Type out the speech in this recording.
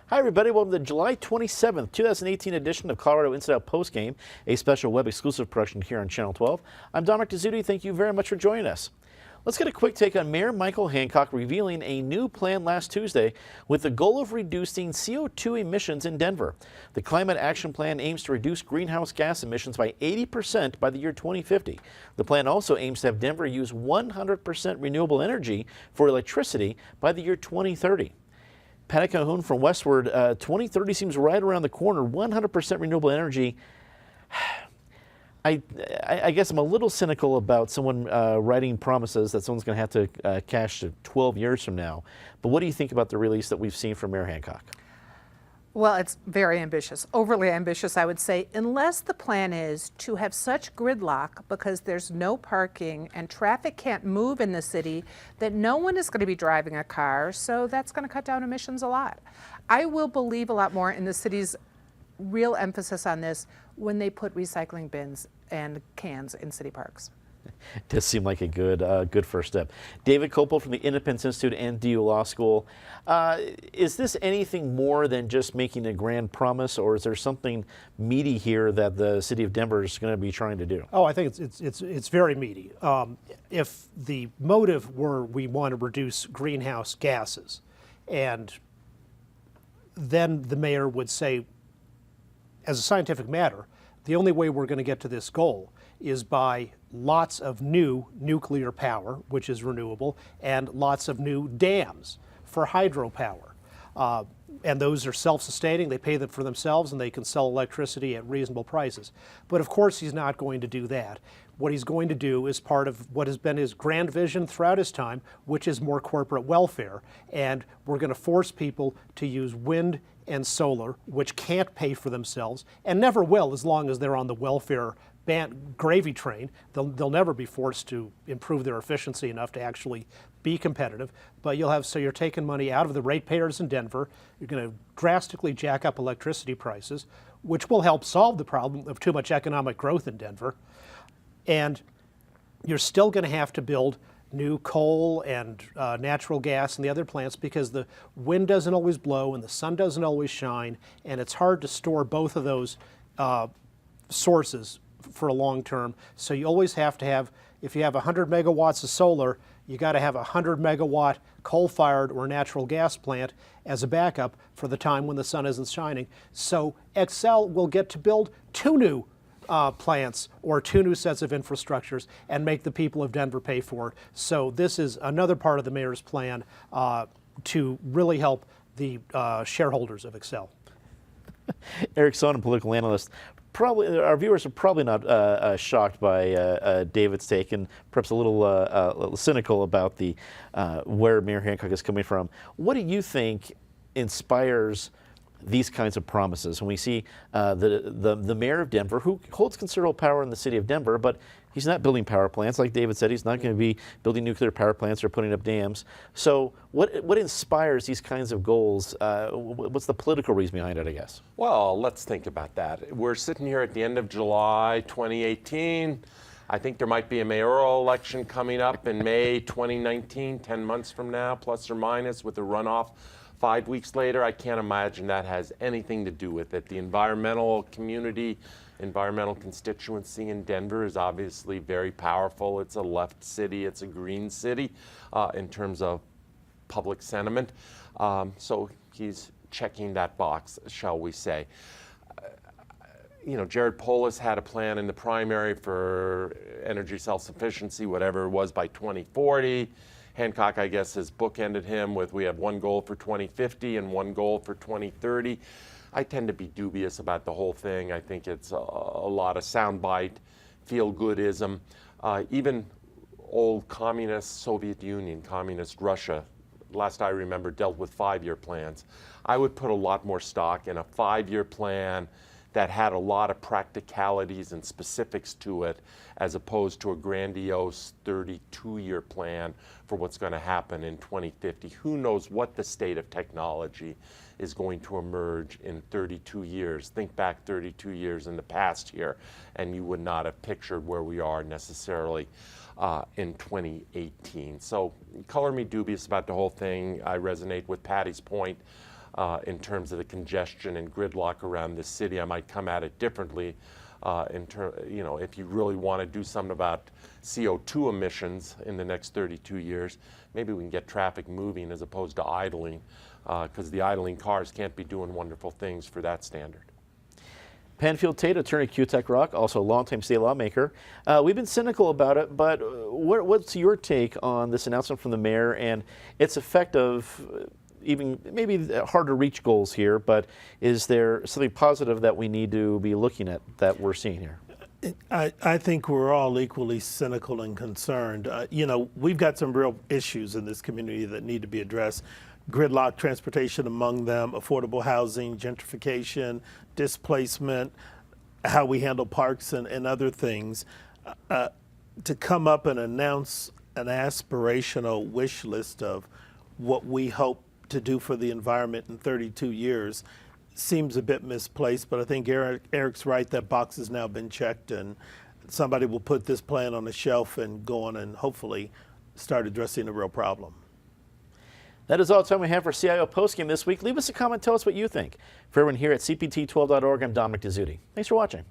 Hi, everybody. Welcome to the July 27th, 2018 edition of Colorado Inside Out Postgame, a special web exclusive production here on Channel 12. I'm Dominic Dezzutti. Thank you very much for joining us. Let's get a quick take on Mayor Michael Hancock revealing a new plan last Tuesday with the goal of reducing CO2 emissions in Denver. The Climate Action Plan aims to reduce greenhouse gas emissions by 80% by the year 2050. The plan also aims to have Denver use 100% renewable energy for electricity by the year 2030. Patty Cahoon from Westward, 2030 seems right around the corner. 100% renewable energy. I guess I'm a little cynical about someone writing promises that someone's going to have to cash to 12 years from now. But what do you think about the release that we've seen from Mayor Hancock? Well, it's very ambitious, overly ambitious, I would say, unless the plan is to have such gridlock because there's no parking and traffic can't move in the city that no one is going to be driving a car, so that's going to cut down emissions a lot. I will believe a lot more in the city's real emphasis on this when they put recycling bins and cans in city parks. It does seem like a good first step. David Copel from the Independence Institute and DU Law School. Is this anything more than just making a grand promise, or is there something meaty here that the city of Denver is going to be trying to do? Oh, I think it's very meaty. If the motive were we want to reduce greenhouse gases, and then the mayor would say, as a scientific matter, the only way we're going to get to this goal is by lots of new nuclear power, which is renewable, and lots of new dams for hydropower. And those are self-sustaining. They pay them for themselves, and they can sell electricity at reasonable prices. But of course, he's not going to do that. What he's going to do is part of what has been his grand vision throughout his time, which is more corporate welfare. And we're going to force people to use wind and solar, which can't pay for themselves, and never will as long as they're on the welfare gravy train. They'll never be forced to improve their efficiency enough to actually be competitive. But you're taking money out of the ratepayers in Denver. You're going to drastically jack up electricity prices, which will help solve the problem of too much economic growth in Denver. And you're still going to have to build new coal and natural gas and the other plants because the wind doesn't always blow and the sun doesn't always shine, and it's hard to store both of those sources for a long term. So you always have to have, if you have 100 megawatts of solar, you got to have a 100 megawatt coal-fired or natural gas plant as a backup for the time when the sun isn't shining. So Xcel will get to build two new plants or two new sets of infrastructures and make the people of Denver pay for it. So this is another part of the mayor's plan to really help the shareholders of Xcel. Eric Sohn, political analyst. Probably our viewers are probably not shocked by David's take, and perhaps a little cynical about the where Mayor Hancock is coming from. What do you think inspires these kinds of promises when we see the mayor of Denver, who holds considerable power in the city of Denver, but he's not building power plants? Like David said, he's not going to be building nuclear power plants or putting up dams. So what inspires these kinds of goals? What's the political reason behind it, I guess? Well, let's think about that. We're sitting here at the end of July 2018. I think there might be a mayoral election coming up in May 2019, 10 months from now, plus or minus, with a runoff 5 weeks later. I can't imagine that has anything to do with it. The environmental community, environmental constituency in Denver is obviously very powerful. It's a left city, it's a green city in terms of public sentiment. So he's checking that box, shall we say. You know, Jared Polis had a plan in the primary for energy self-sufficiency, whatever it was, by 2040. Hancock, I guess, has bookended him with we have one goal for 2050 and one goal for 2030. I tend to be dubious about the whole thing. I think it's a lot of soundbite, feel-goodism. Even old communist Soviet Union, communist Russia, last I remember, dealt with 5-year plans. I would put a lot more stock in a 5-year plan that had a lot of practicalities and specifics to it, as opposed to a grandiose 32-year plan for what's going to happen in 2050. Who knows what the state of technology is going to emerge in 32 years. Think back 32 years in the past here, and you would not have pictured where we are necessarily in 2018. So color me dubious about the whole thing. I resonate with Patty's point. in terms of the congestion and gridlock around this city. I might come at it differently. If you really want to do something about CO2 emissions in the next 32 years, maybe we can get traffic moving as opposed to idling, because the idling cars can't be doing wonderful things for that standard. Penfield Tate, attorney Q-Tech Rock, also a longtime state lawmaker. We've been cynical about it, but what's your take on this announcement from the mayor and its effect of even maybe hard to reach goals here, but is there something positive that we need to be looking at that we're seeing here? I think we're all equally cynical and concerned. We've got some real issues in this community that need to be addressed. Gridlock transportation among them, affordable housing, gentrification, displacement, how we handle parks and other things. To come up and announce an aspirational wish list of what we hope to do for the environment in 32 years seems a bit misplaced, but I think Eric's right, that box has now been checked and somebody will put this plan on the shelf and go on and hopefully start addressing the real problem. That is all the time we have for CIO Postgame this week. Leave us a comment, tell us what you think. For everyone here at CPT12.org, I'm Dominic Dezzutti. Thanks for watching.